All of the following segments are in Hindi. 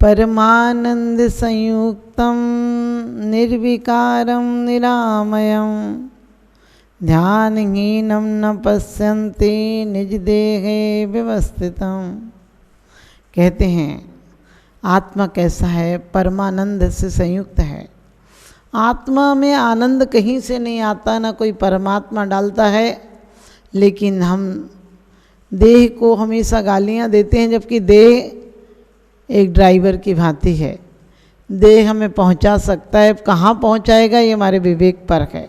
परमानंद संयुक्तम निर्विकारम निरामयम ध्यानहीनम न पश्यन्ति निज देहे व्यवस्थितम। कहते हैं आत्मा कैसा है, परमानंद से संयुक्त है। आत्मा में आनंद कहीं से नहीं आता, ना कोई परमात्मा डालता है। लेकिन हम देह को हमेशा गालियाँ देते हैं, जबकि देह एक ड्राइवर की भांति है। देह हमें पहुंचा सकता है, कहाँ पहुंचाएगा ये हमारे विवेक पर है।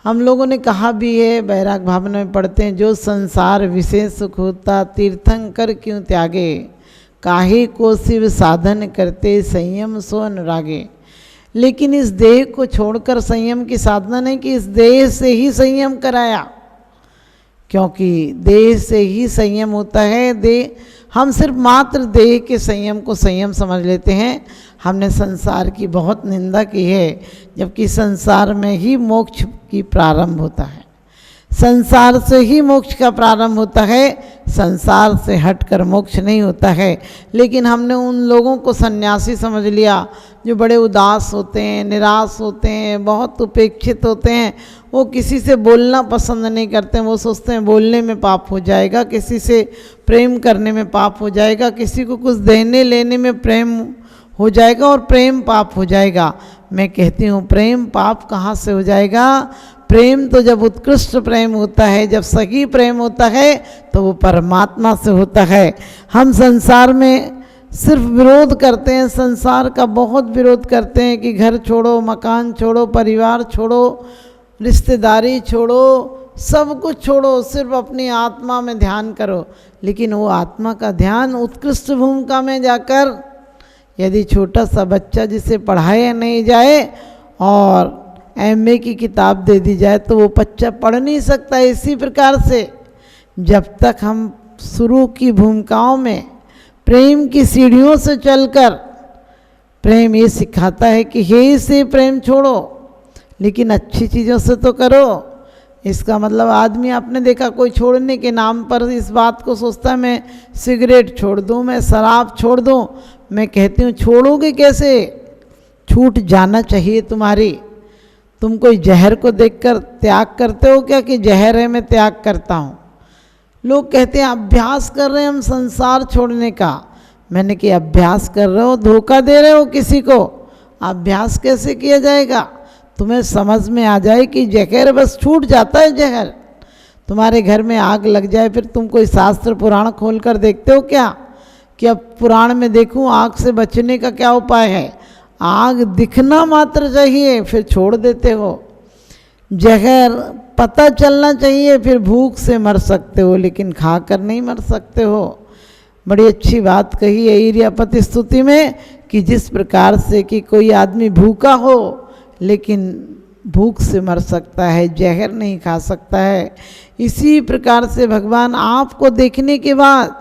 हम लोगों ने कहा भी है, बैराग भावना में पढ़ते हैं, जो संसार विशेष सुख होता तीर्थंकर क्यों त्यागे, काहे को शिव साधन करते संयम सो अनुरागे। लेकिन इस देह को छोड़कर संयम की साधना नहीं कि इस देह से ही संयम कराया, क्योंकि देह से ही संयम होता है। देह हम सिर्फ मात्र देह के संयम को संयम समझ लेते हैं। हमने संसार की बहुत निंदा की है, जबकि संसार में ही मोक्ष की प्रारंभ होता है। संसार से ही मोक्ष का प्रारंभ होता है, संसार से हटकर मोक्ष नहीं होता है। लेकिन हमने उन लोगों को सन्यासी समझ लिया जो बड़े उदास होते हैं, निराश होते हैं, बहुत उपेक्षित होते हैं। वो किसी से बोलना पसंद नहीं करते। वो सोचते हैं बोलने में पाप हो जाएगा, किसी से प्रेम करने में पाप हो जाएगा, किसी को कुछ देने लेने में प्रेम हो जाएगा और प्रेम पाप हो जाएगा। मैं कहती हूँ प्रेम पाप कहाँ से हो जाएगा। प्रेम तो जब उत्कृष्ट प्रेम होता है, जब सही प्रेम होता है, तो वो परमात्मा से होता है। हम संसार में सिर्फ विरोध करते हैं, संसार का बहुत विरोध करते हैं कि घर छोड़ो, मकान छोड़ो, परिवार छोड़ो, रिश्तेदारी छोड़ो, सब कुछ छोड़ो, सिर्फ अपनी आत्मा में ध्यान करो। लेकिन वो आत्मा का ध्यान उत्कृष्ट भूमिका में जाकर, यदि छोटा सा बच्चा जिसे पढ़ाया नहीं जाए और एमए की किताब दे दी जाए तो वो बच्चा पढ़ नहीं सकता। इसी प्रकार से जब तक हम शुरू की भूमिकाओं में प्रेम की सीढ़ियों से चलकर, प्रेम ये सिखाता है कि हे से प्रेम छोड़ो, लेकिन अच्छी चीज़ों से तो करो। इसका मतलब आदमी, आपने देखा कोई छोड़ने के नाम पर इस बात को सोचता है मैं सिगरेट छोड़ दूँ, मैं शराब छोड़ दूँ। मैं कहती हूँ छोड़ोगे कैसे, छूट जाना चाहिए तुम्हारी। तुम कोई जहर को देखकर त्याग करते हो क्या कि जहर है मैं त्याग करता हूँ। लोग कहते हैं अभ्यास कर रहे हैं हम संसार छोड़ने का। मैंने कि अभ्यास कर रहे हो, धोखा दे रहे हो किसी को। अभ्यास कैसे किया जाएगा, तुम्हें समझ में आ जाए कि जहर बस छूट जाता है। जहर तुम्हारे घर में आग लग जाए, फिर तुम कोई शास्त्र पुराण खोल कर देखते हो क्या कि अब पुराण में देखूं आग से बचने का क्या उपाय है। आग दिखना मात्र चाहिए, फिर छोड़ देते हो। जहर पता चलना चाहिए, फिर भूख से मर सकते हो, लेकिन खाकर नहीं मर सकते हो। बड़ी अच्छी बात कही है इरियापति स्तुति में कि जिस प्रकार से कि कोई आदमी भूखा हो लेकिन भूख से मर सकता है, जहर नहीं खा सकता है। इसी प्रकार से भगवान आपको देखने के बाद,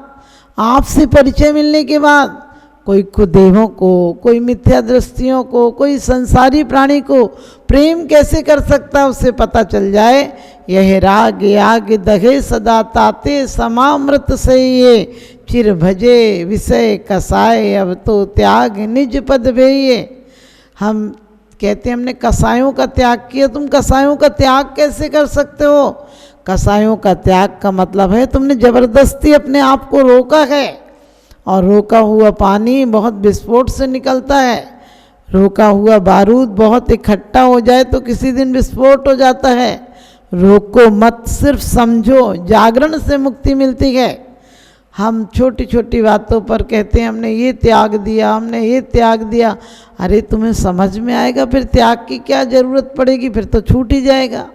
आपसे परिचय मिलने के बाद, कोई कुदेहों को, कोई मिथ्या दृष्टियों को, कोई संसारी प्राणी को प्रेम कैसे कर सकता है उसे पता चल जाए। यह राग आग दहे सदा ताते समामृत से ये चिर भजे विषय कसाय अब तो त्याग निज पद भेये। हम कहते हैं हमने कसायों का त्याग किया। तुम कसायों का त्याग कैसे कर सकते हो। कसायों का त्याग का मतलब है तुमने जबरदस्ती अपने आप को रोका है, और रोका हुआ पानी बहुत विस्फोट से निकलता है। रोका हुआ बारूद बहुत इकट्ठा हो जाए तो किसी दिन विस्फोट हो जाता है। रोको मत, सिर्फ समझो, जागरण से मुक्ति मिलती है। हम छोटी छोटी बातों पर कहते हैं हमने ये त्याग दिया, हमने ये त्याग दिया। अरे तुम्हें समझ में आएगा फिर त्याग की क्या ज़रूरत पड़ेगी, फिर तो छूट ही जाएगा।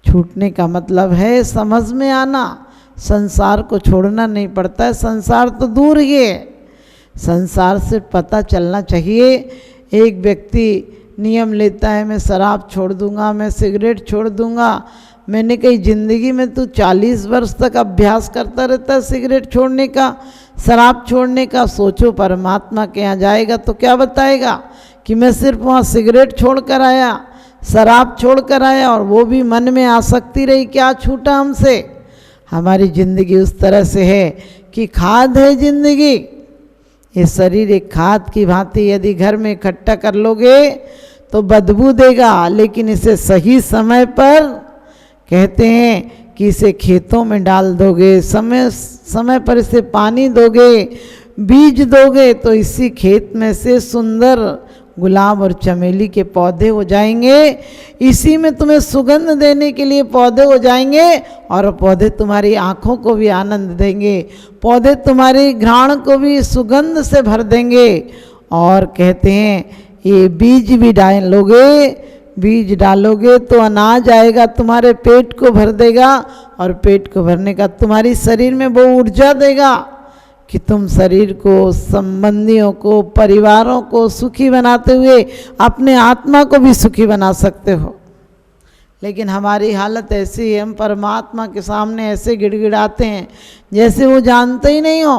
छूटने का मतलब है समझ में आना। संसार को छोड़ना नहीं पड़ता है, संसार तो दूर ही है। संसार से पता चलना चाहिए। एक व्यक्ति नियम लेता है मैं शराब छोड़ दूंगा, मैं सिगरेट छोड़ दूंगा। मैंने कही ज़िंदगी में तू 40 वर्ष तक अभ्यास करता रहता है सिगरेट छोड़ने का, शराब छोड़ने का। सोचो परमात्मा के यहाँ जाएगा तो क्या बताएगा कि मैं सिर्फ वहाँ सिगरेट छोड़ कर आया, शराब छोड़ कर आया, और वो भी मन में आसक्ति रही, क्या छूटा हमसे। हमारी ज़िंदगी उस तरह से है कि खाद है ज़िंदगी। ये शरीर एक खाद की भांति यदि घर में इकट्ठा कर लोगे तो बदबू देगा, लेकिन इसे सही समय पर कहते हैं कि इसे खेतों में डाल दोगे, समय समय पर इसे पानी दोगे, बीज दोगे, तो इसी खेत में से सुंदर गुलाब और चमेली के पौधे हो जाएंगे। इसी में तुम्हें सुगंध देने के लिए पौधे हो जाएंगे, और पौधे तुम्हारी आँखों को भी आनंद देंगे, पौधे तुम्हारी घ्राण को भी सुगंध से भर देंगे। और कहते हैं ये बीज भी डालोगे, बीज डालोगे तो अनाज आएगा, तुम्हारे पेट को भर देगा, और पेट को भरने का तुम्हारी शरीर में वो ऊर्जा देगा कि तुम शरीर को, संबंधियों को, परिवारों को सुखी बनाते हुए अपने आत्मा को भी सुखी बना सकते हो। लेकिन हमारी हालत ऐसी है, हम परमात्मा के सामने ऐसे गिड़गिड़ाते हैं जैसे वो जानते ही नहीं हो।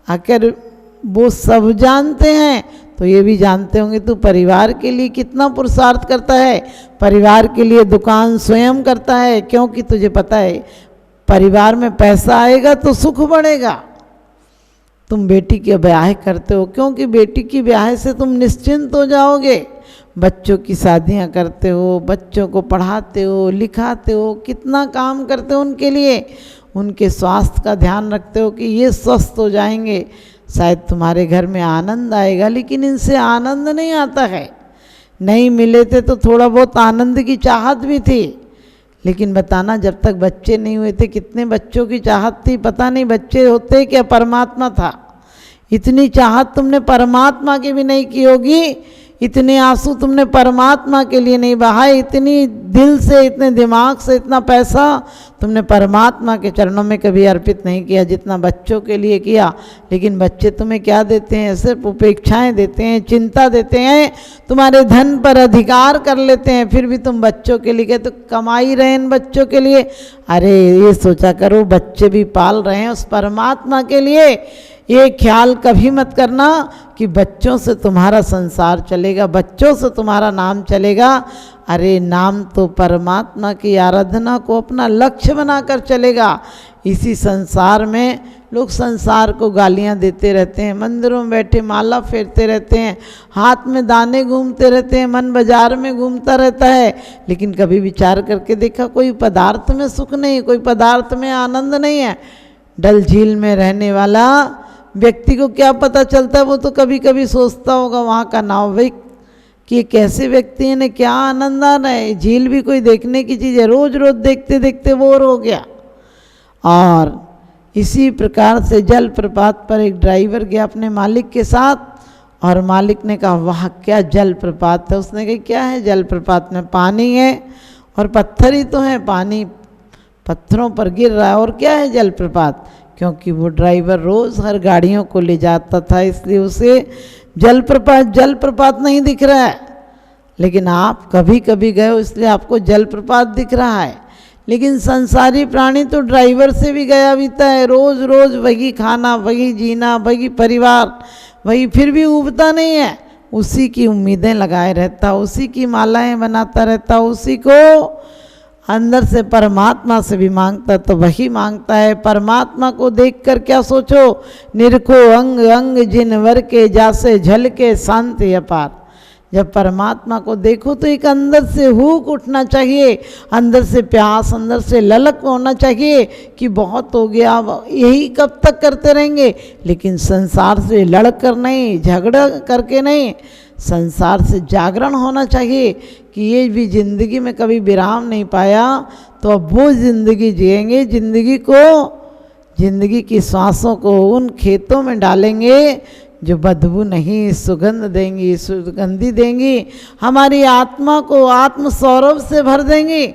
अगर वो सब जानते हैं तो ये भी जानते होंगे तू परिवार के लिए कितना पुरुषार्थ करता है, परिवार के लिए दुकान स्वयं करता है, क्योंकि तुझे पता है परिवार में पैसा आएगा तो सुख बढ़ेगा। तुम बेटी के ब्याह करते हो क्योंकि बेटी की ब्याह से तुम निश्चिंत हो जाओगे। बच्चों की शादियां करते हो, बच्चों को पढ़ाते हो, लिखाते हो, कितना काम करते हो उनके लिए, उनके स्वास्थ्य का ध्यान रखते हो कि ये स्वस्थ हो जाएंगे, शायद तुम्हारे घर में आनंद आएगा। लेकिन इनसे आनंद नहीं आता है। नहीं मिले थे तो थोड़ा बहुत आनंद की चाहत भी थी, लेकिन बताना जब तक बच्चे नहीं हुए थे कितने बच्चों की चाहत थी, पता नहीं बच्चे होते क्या परमात्मा था। इतनी चाहत तुमने परमात्मा की भी नहीं की होगी, इतने आंसू तुमने परमात्मा के लिए नहीं बहाए, इतनी दिल से, इतने दिमाग से, इतना पैसा तुमने परमात्मा के चरणों में कभी अर्पित नहीं किया जितना बच्चों के लिए किया। लेकिन बच्चे तुम्हें क्या देते हैं? सिर्फ उपेक्षाएं देते हैं, चिंता देते हैं, तुम्हारे धन पर अधिकार कर लेते हैं। फिर भी तुम बच्चों के लिए तो कमाई रहे इन बच्चों के लिए। अरे ये सोचा करो बच्चे भी पाल रहे हैं उस परमात्मा के लिए। ये ख्याल कभी मत करना कि बच्चों से तुम्हारा संसार चलेगा, बच्चों से तुम्हारा नाम चलेगा। अरे नाम तो परमात्मा की आराधना को अपना लक्ष्य बनाकर चलेगा। इसी संसार में लोग संसार को गालियां देते रहते हैं, मंदिरों में बैठे माला फेरते रहते हैं, हाथ में दाने घूमते रहते हैं, मन बाजार में घूमता रहता है, लेकिन कभी विचार करके देखा कोई पदार्थ में सुख नहीं, कोई पदार्थ में आनंद नहीं है। डल झील में रहने वाला व्यक्ति को क्या पता चलता है? वो तो कभी कभी सोचता होगा वहाँ का नाविक कि ये कैसे व्यक्ति है, इन्हें क्या आनंद आ रहा है। झील भी कोई देखने की चीज़ है, रोज रोज देखते देखते बोर हो गया। और इसी प्रकार से जल प्रपात पर एक ड्राइवर गया अपने मालिक के साथ, और मालिक ने कहा वाह क्या जल प्रपात है। उसने कहा क्या है? जल प्रपात में पानी है और पत्थर ही तो है, पानी पत्थरों पर गिर रहा है, और क्या है जल प्रपात? क्योंकि वो ड्राइवर रोज़ हर गाड़ियों को ले जाता था, इसलिए उसे जलप्रपात नहीं दिख रहा है। लेकिन आप कभी कभी गए हो इसलिए आपको जलप्रपात दिख रहा है। लेकिन संसारी प्राणी तो ड्राइवर से भी गया बीता है, रोज़ रोज़ वही खाना, वही जीना, वही परिवार, वही, फिर भी उबता नहीं है। उसी की उम्मीदें लगाए रहता, उसी की मालाएं बनाता रहता, उसी को अंदर से परमात्मा से भी मांगता तो वही मांगता है। परमात्मा को देखकर क्या सोचो, निरखो अंग अंग जिन वर के जासे झलके शांति अपार। जब परमात्मा को देखो तो एक अंदर से हुक उठना चाहिए, अंदर से प्यास, अंदर से ललक होना चाहिए कि बहुत हो गया, यही कब तक करते रहेंगे। लेकिन संसार से लड़ कर नहीं, झगड़ा करके नहीं, संसार से जागरण होना चाहिए कि ये भी ज़िंदगी में कभी विराम नहीं पाया तो अब वो ज़िंदगी जिएंगे, ज़िंदगी की सांसों को उन खेतों में डालेंगे जो बदबू नहीं, सुगंध देंगी, सुगंधी देंगी, हमारी आत्मा को आत्म सौरभ से भर देंगी।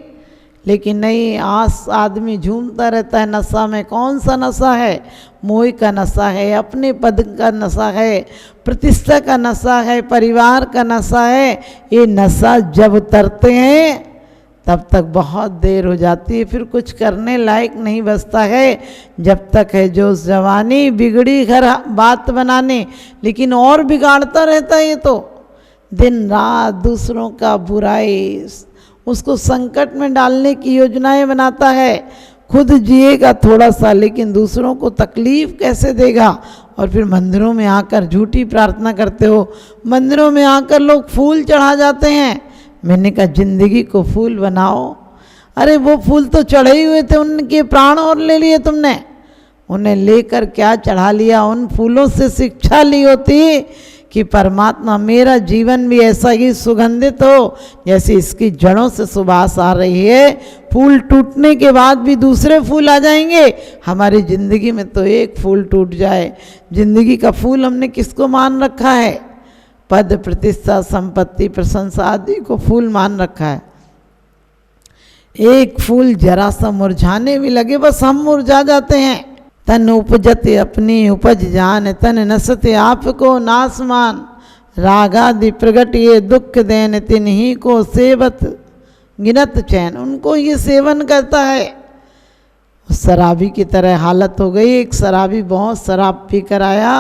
लेकिन नहीं, आदमी झूमता रहता है नशा में। कौन सा नशा है? मोह का नशा है, अपने पद का नशा है, प्रतिष्ठा का नशा है, परिवार का नशा है। ये नशा जब उतरते हैं तब तक बहुत देर हो जाती है, फिर कुछ करने लायक नहीं बचता है। जब तक है जो जवानी बिगड़ी घर बात बनाने, लेकिन और बिगाड़ता रहता है ये तो दिन रात, दूसरों का बुराई, उसको संकट में डालने की योजनाएं बनाता है। खुद जिएगा थोड़ा सा लेकिन दूसरों को तकलीफ कैसे देगा, और फिर मंदिरों में आकर झूठी प्रार्थना करते हो। मंदिरों में आकर लोग फूल चढ़ा जाते हैं। मैंने कहा जिंदगी को फूल बनाओ। अरे वो फूल तो चढ़े ही हुए थे, उनके प्राण और ले लिए तुमने। उन्हें लेकर क्या चढ़ा लिया? उन फूलों से शिक्षा ली होती कि परमात्मा मेरा जीवन भी ऐसा ही सुगंधित हो जैसे इसकी जड़ों से सुबास आ रही है। फूल टूटने के बाद भी दूसरे फूल आ जाएंगे, हमारी ज़िंदगी में तो एक फूल टूट जाए। ज़िंदगी का फूल हमने किसको मान रखा है? पद, प्रतिष्ठा, संपत्ति, प्रशंसा आदि को फूल मान रखा है। एक फूल जरा सा मुरझाने भी लगे बस हम मुरझा जाते हैं। तन उपजते अपनी उपज जान, तन नसते आपको नासमान। रागादि प्रगट ये दुख देन, तिन्ही को सेवत गिनत चैन। उनको ये सेवन करता है। शराबी की तरह हालत हो गई। एक शराबी बहुत शराब पी कर आया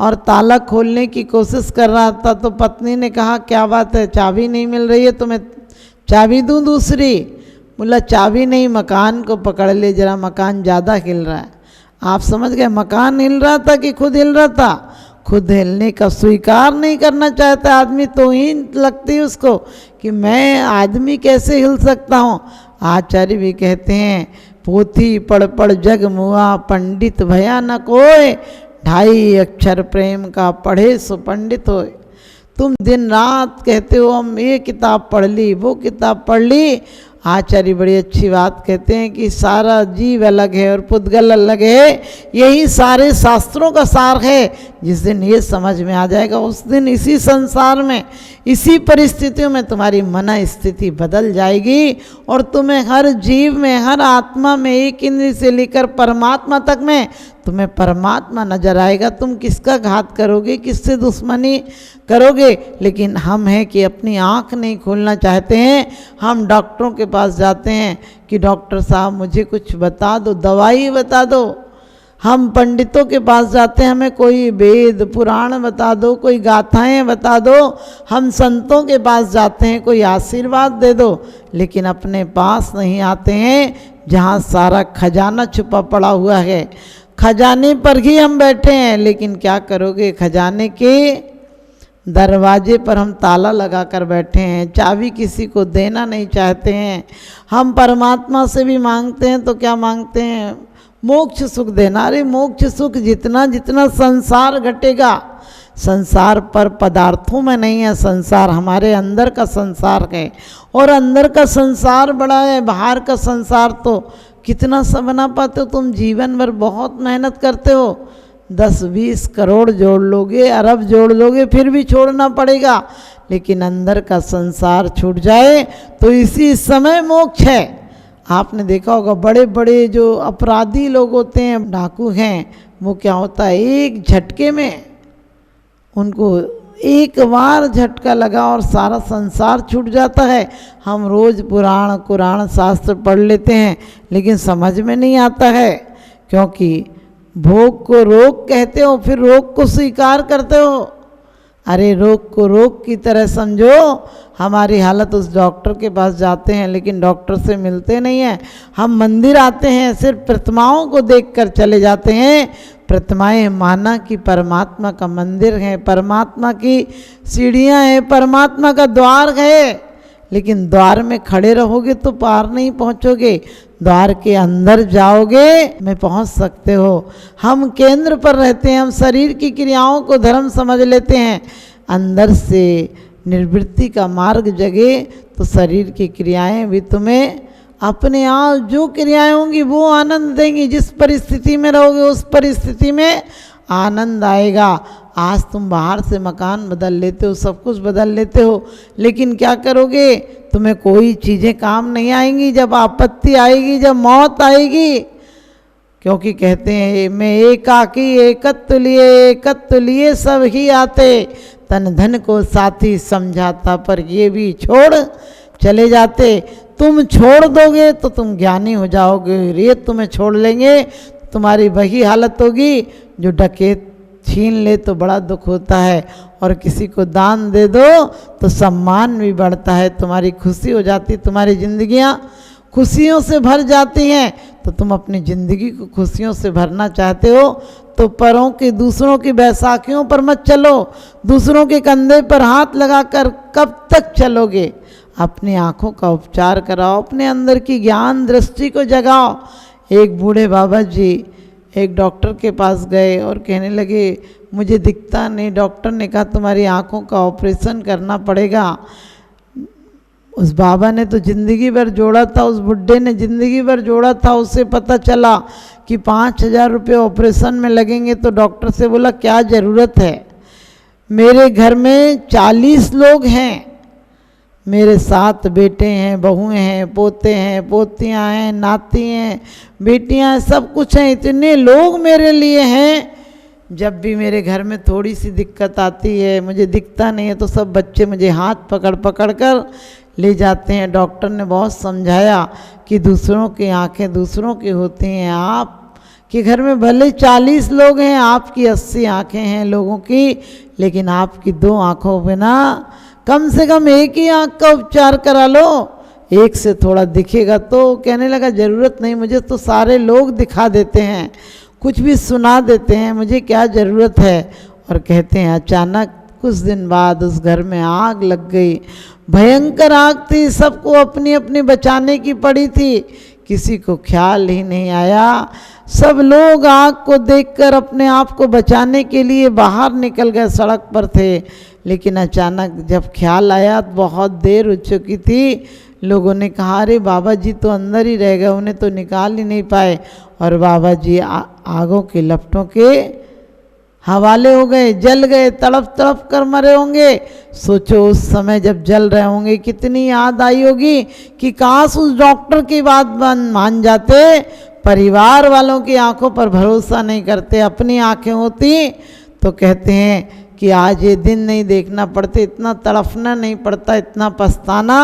और ताला खोलने की कोशिश कर रहा था, तो पत्नी ने कहा क्या बात है, चाबी नहीं मिल रही है, तो मैं चाबी दूँ दूसरी? बोला चाबी नहीं, मकान को पकड़ ले जरा, मकान ज़्यादा हिल रहा है। आप समझ गए, मकान हिल रहा था कि खुद हिल रहा था? खुद हिलने का स्वीकार नहीं करना चाहता आदमी, तो ही लगती है उसको कि मैं आदमी कैसे हिल सकता हूँ। आचार्य भी कहते हैं पोथी पढ़ पढ़ जग मुआ, पंडित भया न कोय, 2.5 अक्षर प्रेम का पढ़े सो पंडित होए। तुम दिन रात कहते हो हम ये किताब पढ़ ली, वो किताब पढ़ ली। आचार्य बड़ी अच्छी बात कहते हैं कि सारा जीव अलग है और पुद्गल अलग है, यही सारे शास्त्रों का सार है। जिस दिन ये समझ में आ जाएगा उस दिन इसी संसार में, इसी परिस्थितियों में तुम्हारी मन स्थिति बदल जाएगी और तुम्हें हर जीव में, हर आत्मा में, एक इंद्रिय से लेकर परमात्मा तक में तुम्हें परमात्मा नजर आएगा। तुम किसका घात करोगे, किससे दुश्मनी करोगे? लेकिन हम हैं कि अपनी आँख नहीं खोलना चाहते हैं। हम डॉक्टरों के पास जाते हैं कि डॉक्टर साहब मुझे कुछ बता दो, दवाई बता दो। हम पंडितों के पास जाते हैं, हमें कोई वेद पुराण बता दो, कोई गाथाएं बता दो। हम संतों के पास जाते हैं, कोई आशीर्वाद दे दो। लेकिन अपने पास नहीं आते हैं जहाँ सारा खजाना छुपा पड़ा हुआ है। खजाने पर ही हम बैठे हैं, लेकिन क्या करोगे? खजाने के दरवाजे पर हम ताला लगा कर बैठे हैं, चाबी किसी को देना नहीं चाहते हैं। हम परमात्मा से भी मांगते हैं तो क्या मांगते हैं? मोक्ष सुख देना। अरे मोक्ष सुख जितना जितना संसार घटेगा, संसार पर पदार्थों में नहीं है, संसार हमारे अंदर का संसार है। और अंदर का संसार बड़ा है, बाहर का संसार तो कितना सा बना पाते हो तुम? जीवन भर बहुत मेहनत करते हो, 10-20 करोड़ जोड़ लोगे, अरब जोड़ लोगे, फिर भी छोड़ना पड़ेगा। लेकिन अंदर का संसार छूट जाए तो इसी समय मोक्ष है। आपने देखा होगा बड़े बड़े जो अपराधी लोग होते हैं, डाकू हैं, वो क्या होता है, एक झटके में उनको एक बार झटका लगा और सारा संसार छूट जाता है। हम रोज़ पुराण कुरान शास्त्र पढ़ लेते हैं लेकिन समझ में नहीं आता है, क्योंकि भोग को रोग कहते हो, फिर रोग को स्वीकार करते हो। अरे रोग को रोग की तरह समझो। हमारी हालत उस डॉक्टर के पास जाते हैं लेकिन डॉक्टर से मिलते नहीं हैं। हम मंदिर आते हैं, सिर्फ प्रतिमाओं को देखकर चले जाते हैं। प्रतिमाएं माना कि परमात्मा का मंदिर है, परमात्मा की सीढ़ियां हैं, परमात्मा का द्वार है। लेकिन द्वार में खड़े रहोगे तो पार नहीं पहुंचोगे, द्वार के अंदर जाओगे में पहुंच सकते हो। हम केंद्र पर रहते हैं, हम शरीर की क्रियाओं को धर्म समझ लेते हैं। अंदर से निर्वृत्ति का मार्ग जगे तो शरीर की क्रियाएं भी तुम्हें अपने आप जो क्रियाएं होंगी वो आनंद देंगी। जिस परिस्थिति में रहोगे उस परिस्थिति में आनंद आएगा। आज तुम बाहर से मकान बदल लेते हो, सब कुछ बदल लेते हो, लेकिन क्या करोगे? तुम्हें कोई चीज़ें काम नहीं आएंगी जब आपत्ति आएगी, जब मौत आएगी। क्योंकि कहते हैं मैं एकाकी एकत्व लिए सब ही आते, तन धन को साथी समझाता पर ये भी छोड़ चले जाते। तुम छोड़ दोगे तो तुम ज्ञानी हो जाओगे, ये तुम्हें छोड़ लेंगे तुम्हारी वही हालत होगी। जो डकैत छीन ले तो बड़ा दुख होता है, और किसी को दान दे दो तो सम्मान भी बढ़ता है, तुम्हारी खुशी हो जाती, तुम्हारी जिंदगियां खुशियों से भर जाती हैं, तो तुम अपनी ज़िंदगी को खुशियों से भरना चाहते हो तो परों की, दूसरों की बैसाखियों पर मत चलो। दूसरों के कंधे पर हाथ लगाकर कब तक चलोगे? अपनी आँखों का उपचार कराओ, अपने अंदर की ज्ञान दृष्टि को जगाओ। एक बूढ़े बाबा जी एक डॉक्टर के पास गए और कहने लगे मुझे दिखता नहीं। डॉक्टर ने कहा तुम्हारी आँखों का ऑपरेशन करना पड़ेगा। उस बाबा ने तो ज़िंदगी भर जोड़ा था, उस बुढ़े ने ज़िंदगी भर जोड़ा था। उसे पता चला कि 5,000 रुपये ऑपरेशन में लगेंगे, तो डॉक्टर से बोला क्या ज़रूरत है, मेरे घर में 40 लोग हैं, मेरे 7 बेटे हैं, बहुएं हैं, पोते हैं, पोतियां हैं, नाती हैं, बेटियां हैं, सब कुछ हैं, इतने लोग मेरे लिए हैं। जब भी मेरे घर में थोड़ी सी दिक्कत आती है, मुझे दिखता नहीं है, तो सब बच्चे मुझे हाथ पकड़ पकड़ कर ले जाते हैं। डॉक्टर ने बहुत समझाया कि दूसरों की आंखें दूसरों की होती हैं। आप के घर में भले 40 लोग हैं, आपकी 80 आंखें हैं लोगों की, लेकिन आपकी 2 आंखों पे ना कम से कम एक ही आंख का उपचार करा लो, एक से थोड़ा दिखेगा। तो कहने लगा ज़रूरत नहीं, मुझे तो सारे लोग दिखा देते हैं, कुछ भी सुना देते हैं, मुझे क्या ज़रूरत है। और कहते हैं अचानक कुछ दिन बाद उस घर में आग लग गई। भयंकर आग थी, सबको अपनी अपनी बचाने की पड़ी थी, किसी को ख्याल ही नहीं आया। सब लोग आग को देखकर अपने आप को बचाने के लिए बाहर निकल गए, सड़क पर थे। लेकिन अचानक जब ख्याल आया तो बहुत देर हो चुकी थी। लोगों ने कहा अरे बाबा जी तो अंदर ही रह गए, उन्हें तो निकाल ही नहीं पाए। और बाबा जी आगों के लपटों के हवाले हो गए, जल गए, तड़प तड़प कर मरे होंगे। सोचो उस समय जब जल रहे होंगे कितनी याद आई होगी कि काश उस डॉक्टर की बात मान जाते। परिवार वालों की आंखों पर भरोसा नहीं करते, अपनी आंखें होती तो कहते हैं कि आज ये दिन नहीं देखना पड़ते, इतना तड़फना नहीं पड़ता, इतना पछताना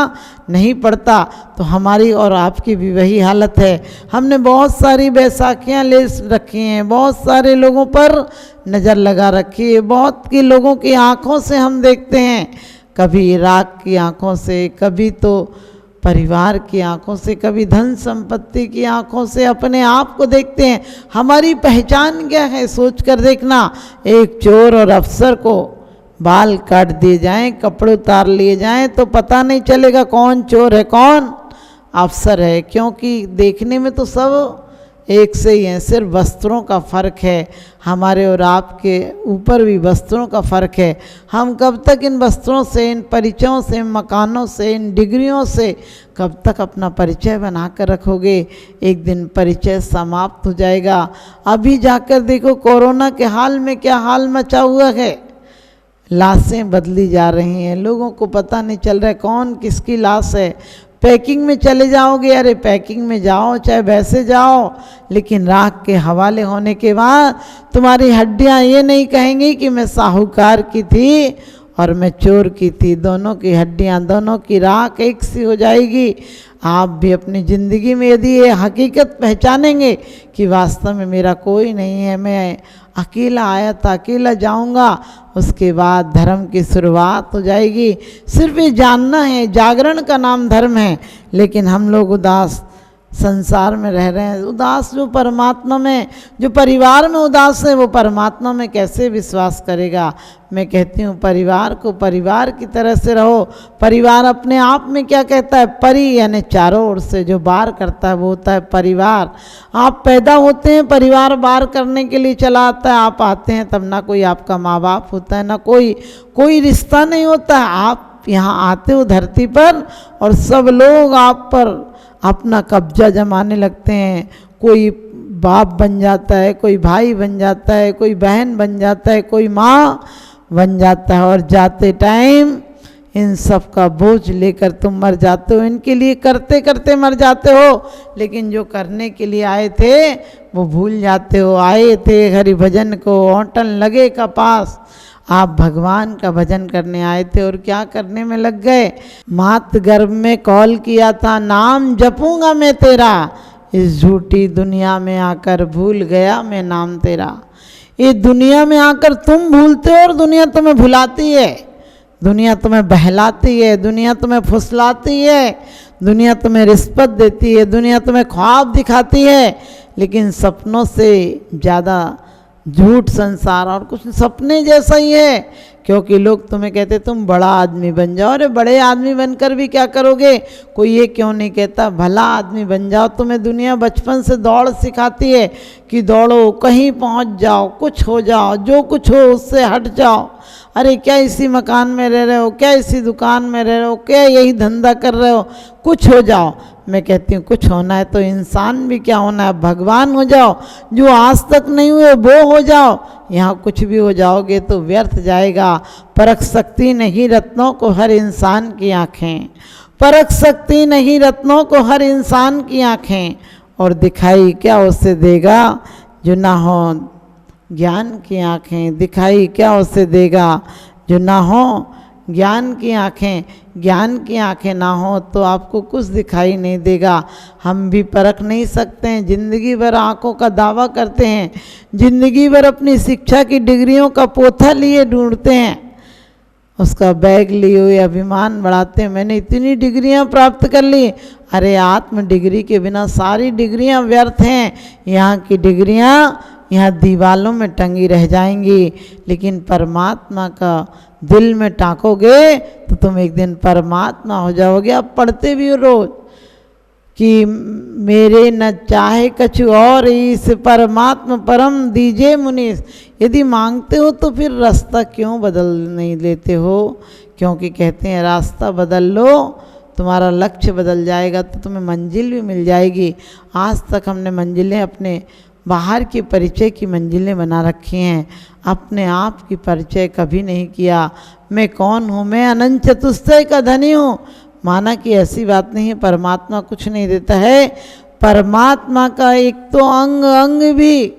नहीं पड़ता। तो हमारी और आपकी भी वही हालत है। हमने बहुत सारी बैसाखियाँ ले रखी हैं, बहुत सारे लोगों पर नज़र लगा रखी है, बहुत की लोगों की आँखों से हम देखते हैं, कभी राख की आँखों से, कभी तो परिवार की आंखों से, कभी धन संपत्ति की आंखों से अपने आप को देखते हैं। हमारी पहचान क्या है सोच कर देखना। एक चोर और अफसर को बाल काट दिए जाएं, कपड़े उतार लिए जाएं, तो पता नहीं चलेगा कौन चोर है कौन अफसर है, क्योंकि देखने में तो सब एक से ही हैं, सिर्फ वस्त्रों का फ़र्क है। हमारे और आपके ऊपर भी वस्त्रों का फ़र्क है। हम कब तक इन वस्त्रों से, इन परिचयों से, इन मकानों से, इन डिग्रियों से कब तक अपना परिचय बना कर रखोगे? एक दिन परिचय समाप्त हो जाएगा। अभी जाकर देखो कोरोना के हाल में क्या हाल मचा हुआ है। लाशें बदली जा रही हैं, लोगों को पता नहीं चल रहा है कौन किसकी लाश है। पैकिंग में चले जाओगे, अरे पैकिंग में जाओ चाहे वैसे जाओ, लेकिन राख के हवाले होने के बाद तुम्हारी हड्डियां ये नहीं कहेंगी कि मैं साहूकार की थी और मैं चोर की थी। दोनों की हड्डियां, दोनों की राख एक सी हो जाएगी। आप भी अपनी ज़िंदगी में यदि ये हकीकत पहचानेंगे कि वास्तव में मेरा कोई नहीं है, मैं अकेला आया था, अकेला जाऊंगा, उसके बाद धर्म की शुरुआत हो जाएगी। सिर्फ ये जानना है, जागरण का नाम धर्म है। लेकिन हम लोग उदास संसार में रह रहे हैं। उदास जो परमात्मा में, जो परिवार में उदास है, वो परमात्मा में कैसे विश्वास करेगा? मैं कहती हूँ परिवार को परिवार की तरह से रहो। परिवार अपने आप में क्या कहता है? परि यानी चारों ओर से जो बार करता है वो होता है परिवार। आप पैदा होते हैं, परिवार बार करने के लिए चला आता है। आप आते हैं तब ना कोई आपका माँ बाप होता है, ना कोई रिश्ता नहीं होता है। आप यहाँ आते हो धरती पर और सब लोग आप पर अपना कब्जा जमाने लगते हैं। कोई बाप बन जाता है, कोई भाई बन जाता है, कोई बहन बन जाता है, कोई माँ बन जाता है। और जाते टाइम इन सब का बोझ लेकर तुम मर जाते हो। इनके लिए करते करते मर जाते हो, लेकिन जो करने के लिए आए थे वो भूल जाते हो। आए थे हरि भजन को, औंटन लगे कपास। आप भगवान का भजन करने आए थे और क्या करने में लग गए? मात गर्भ में कॉल किया था, नाम जपूंगा मैं तेरा, इस झूठी दुनिया में आकर भूल गया मैं नाम तेरा। ये दुनिया में आकर तुम भूलते हो और दुनिया तुम्हें भुलाती है, दुनिया तुम्हें बहलाती है, दुनिया तुम्हें फुसलाती है। दुनिया तुम्हें रिश्वत देती है, दुनिया तुम्हें ख्वाब दिखाती है, लेकिन सपनों से ज़्यादा झूठ संसार और कुछ सपने जैसा ही है। क्योंकि लोग तुम्हें कहते तुम बड़ा आदमी बन जाओ। अरे बड़े आदमी बनकर भी क्या करोगे? कोई ये क्यों नहीं कहता भला आदमी बन जाओ? तुम्हें दुनिया बचपन से दौड़ सिखाती है कि दौड़ो, कहीं पहुंच जाओ, कुछ हो जाओ, जो कुछ हो उससे हट जाओ। अरे क्या इसी मकान में रह रहे हो, क्या इसी दुकान में रह रहे हो, क्या यही धंधा कर रहे हो, कुछ हो जाओ। मैं कहती हूँ कुछ होना है तो इंसान भी क्या होना है, भगवान हो जाओ। जो आज तक नहीं हुए वो हो जाओ। यहाँ कुछ भी हो जाओगे तो व्यर्थ जाएगा। परख सकती नहीं रत्नों को हर इंसान की आँखें, परख सकती नहीं रत्नों को हर इंसान की आँखें, और दिखाई क्या उसे देगा जो ना हो ज्ञान की आँखें। दिखाई क्या उसे देगा जो ना हो ज्ञान की आँखें। ज्ञान की आँखें ना हो तो आपको कुछ दिखाई नहीं देगा। हम भी परख नहीं सकते हैं। ज़िंदगी भर आँखों का दावा करते हैं, ज़िंदगी भर अपनी शिक्षा की डिग्रियों का पोथा लिए ढूंढते हैं, उसका बैग लिए हुए अभिमान बढ़ाते हैं, मैंने इतनी डिग्रियां प्राप्त कर ली। अरे आत्म डिग्री के बिना सारी डिग्रियां व्यर्थ हैं। यहाँ की डिग्रियां यहाँ दीवालों में टंगी रह जाएंगी, लेकिन परमात्मा का दिल में टाँकोगे तो तुम एक दिन परमात्मा हो जाओगे। आप पढ़ते भी हो रोज कि मेरे न चाहे कछु और इस परमात्मा परम दीजे मुनीस। यदि मांगते हो तो फिर रास्ता क्यों बदल नहीं लेते हो? क्योंकि कहते हैं रास्ता बदल लो, तुम्हारा लक्ष्य बदल जाएगा तो तुम्हें मंजिल भी मिल जाएगी। आज तक हमने मंजिलें अपने बाहर की परिचय की मंजिलें बना रखी हैं, अपने आप की परिचय कभी नहीं किया। मैं कौन हूँ? मैं अनंत चतुष्टय का धनी हूँ। माना कि ऐसी बात नहीं है, परमात्मा कुछ नहीं देता है। परमात्मा का एक तो अंग अंग भी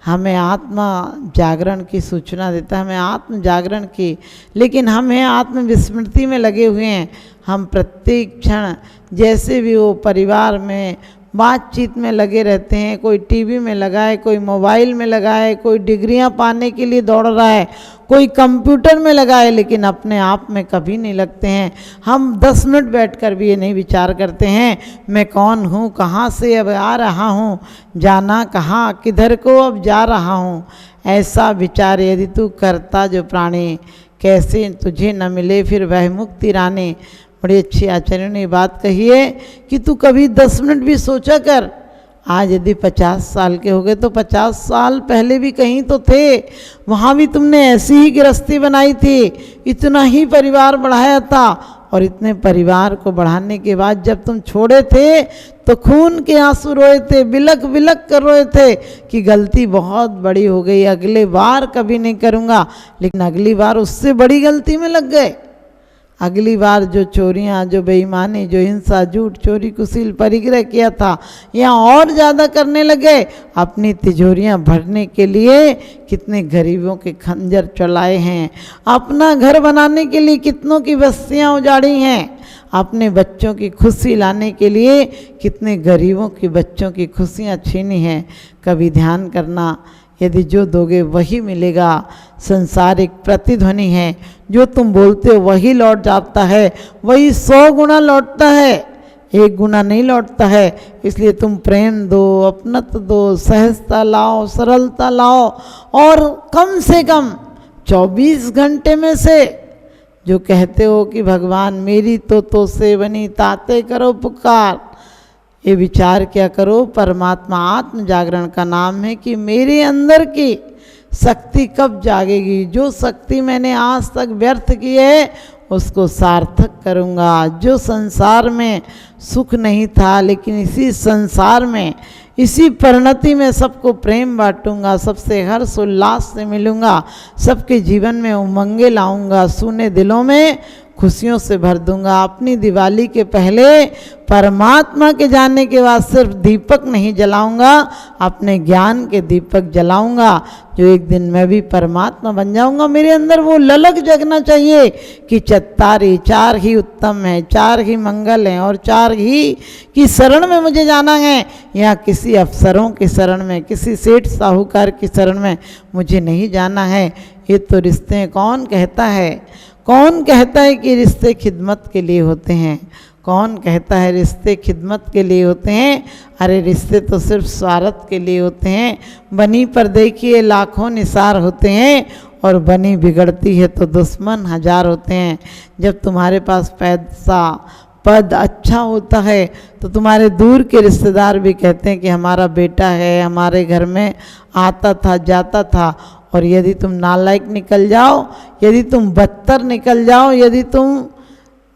हमें आत्मा जागरण की सूचना देता है, हमें आत्म जागरण की, लेकिन हम हैं आत्म विस्मृति में लगे हुए हैं। हम प्रत्येक क्षण जैसे भी हो परिवार में बातचीत में लगे रहते हैं। कोई टीवी में लगा है, कोई मोबाइल में लगा है, कोई डिग्रियां पाने के लिए दौड़ रहा है, कोई कंप्यूटर में लगा है, लेकिन अपने आप में कभी नहीं लगते हैं। हम 10 मिनट बैठकर भी ये नहीं विचार करते हैं मैं कौन हूँ, कहाँ से अब आ रहा हूँ, जाना कहाँ, किधर को अब जा रहा हूँ। ऐसा विचार यदि तू करता जो प्राणी, कैसे तुझे न मिले फिर वह मुक्ति रानी। बड़ी अच्छी आचार्य ने बात कही है कि तू कभी 10 मिनट भी सोचा कर। आज यदि 50 साल के हो गए तो 50 साल पहले भी कहीं तो थे, वहाँ भी तुमने ऐसी ही गृहस्थी बनाई थी, इतना ही परिवार बढ़ाया था, और इतने परिवार को बढ़ाने के बाद जब तुम छोड़े थे तो खून के आंसू रोए थे, बिलक बिलक कर रोए थे कि गलती बहुत बड़ी हो गई, अगले बार कभी नहीं करूँगा। लेकिन अगली बार उससे बड़ी गलती में लग गए। अगली बार जो चोरियां, जो बेईमानी, जो हिंसा, झूठ, चोरी, कुसील, परिग्रह किया था, यहाँ और ज़्यादा करने लगे। अपनी तिजोरियां भरने के लिए कितने गरीबों के खंजर चलाए हैं, अपना घर बनाने के लिए कितनों की बस्तियां उजाड़ी हैं, अपने बच्चों की खुशी लाने के लिए कितने गरीबों की बच्चों की खुशियां छीनी हैं। कभी ध्यान करना, यदि जो दोगे वही मिलेगा। संसार एक प्रतिध्वनि है, जो तुम बोलते हो वही लौट जाता है, वही 100 गुना लौटता है, 1 गुना नहीं लौटता है। इसलिए तुम प्रेम दो, अपनत्व दो, सहजता लाओ, सरलता लाओ, और कम से कम 24 घंटे में से जो कहते हो कि भगवान मेरी तो सेवनी ताते करो पुकार, ये विचार क्या करो। परमात्मा आत्म जागरण का नाम है कि मेरे अंदर की शक्ति कब जागेगी। जो शक्ति मैंने आज तक व्यर्थ की है उसको सार्थक करूँगा। जो संसार में सुख नहीं था, लेकिन इसी संसार में, इसी परिणति में सबको प्रेम बांटूंगा, सबसे हर्ष उल्लास से मिलूँगा, सबके जीवन में उमंगे लाऊंगा, सूने दिलों में खुशियों से भर दूंगा। अपनी दिवाली के पहले परमात्मा के जाने के बाद सिर्फ दीपक नहीं जलाऊंगा, अपने ज्ञान के दीपक जलाऊंगा, जो एक दिन मैं भी परमात्मा बन जाऊंगा। मेरे अंदर वो ललक जगना चाहिए कि चत्तारी 4 ही उत्तम है, 4 ही मंगल हैं, और 4 ही की शरण में मुझे जाना है। यहाँ किसी अफसरों की शरण में, किसी सेठ साहूकार की शरण में मुझे नहीं जाना है। ये तो रिश्ते कौन कहता है, कौन कहता है कि रिश्ते खिदमत के लिए होते हैं? कौन कहता है रिश्ते खिदमत के लिए होते हैं? अरे रिश्ते तो सिर्फ स्वार्थ के लिए होते हैं। बनी पर देखिए लाखों निसार होते हैं और बनी बिगड़ती है तो दुश्मन हजार होते हैं। जब तुम्हारे पास पैसा पद अच्छा होता है तो तुम्हारे दूर के रिश्तेदार भी कहते हैं कि हमारा बेटा है, हमारे घर में आता था जाता था। और यदि तुम नालायक निकल जाओ, यदि तुम बदतर निकल जाओ, यदि तुम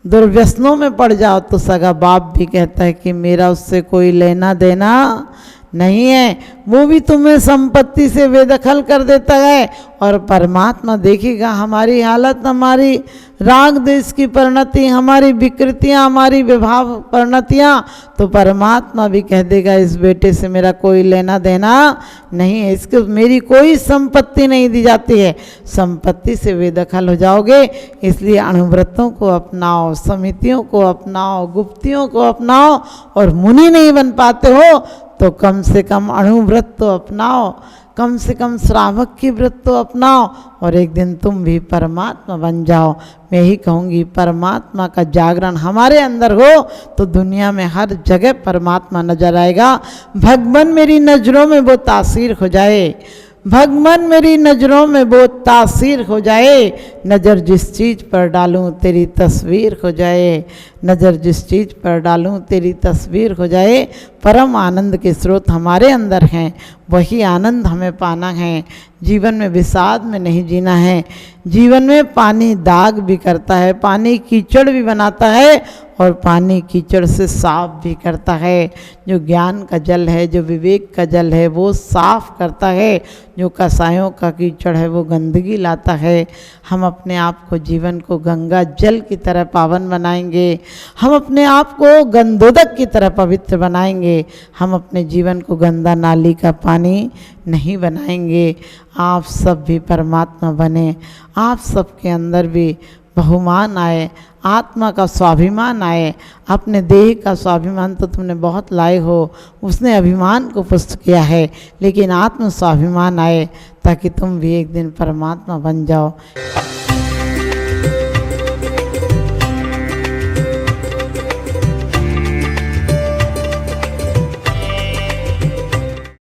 दुर्व्यसनों में पड़ जाओ तो सगा बाप भी कहता है कि मेरा उससे कोई लेना देना नहीं है, वो भी तुम्हें संपत्ति से बेदखल कर देता है। और परमात्मा देखेगा हमारी हालत, हमारी राग देश की परिणति, हमारी विकृतियाँ, हमारी विभाव परिणतियाँ, तो परमात्मा भी कह देगा इस बेटे से मेरा कोई लेना देना नहीं है, इसको मेरी कोई संपत्ति नहीं दी जाती है। संपत्ति से बेदखल हो जाओगे, इसलिए अणुव्रतों को अपनाओ, समितियों को अपनाओ, गुप्तियों को अपनाओ। और मुनि नहीं बन पाते हो तो कम से कम अणुव्रत तो अपनाओ, कम से कम श्रावक की व्रत तो अपनाओ और एक दिन तुम भी परमात्मा बन जाओ। मैं ही कहूँगी परमात्मा का जागरण हमारे अंदर हो तो दुनिया में हर जगह परमात्मा नजर आएगा। भगवान मेरी नज़रों में वो तासीर हो जाए, भगवान मेरी नज़रों में वो तासीर हो जाए। नज़र जिस चीज़ पर डालूं तेरी तस्वीर हो जाए, नज़र जिस चीज़ पर डालूं तेरी तस्वीर हो जाए। परम आनंद के स्रोत हमारे अंदर हैं, वही आनंद हमें पाना है। जीवन में विषाद में नहीं जीना है। जीवन में पानी दाग भी करता है, पानी कीचड़ भी बनाता है और पानी कीचड़ से साफ भी करता है। जो ज्ञान का जल है, जो विवेक का जल है, वो साफ करता है। जो कसायों का कीचड़ है वो गंदगी लाता है। हम अपने आप को, जीवन को गंगा जल की तरह पावन बनाएंगे, हम अपने आप को गंधोदक की तरह पवित्र बनाएंगे। हम अपने जीवन को गंदा नाली का पानी नहीं बनाएंगे। आप सब भी परमात्मा बने, आप सबके अंदर भी बहुमान आए, आत्मा का स्वाभिमान आए। अपने देह का स्वाभिमान तो तुमने बहुत लाए हो, उसने अभिमान को पुष्ट किया है, लेकिन आत्म स्वाभिमान आए ताकि तुम भी एक दिन परमात्मा बन जाओ।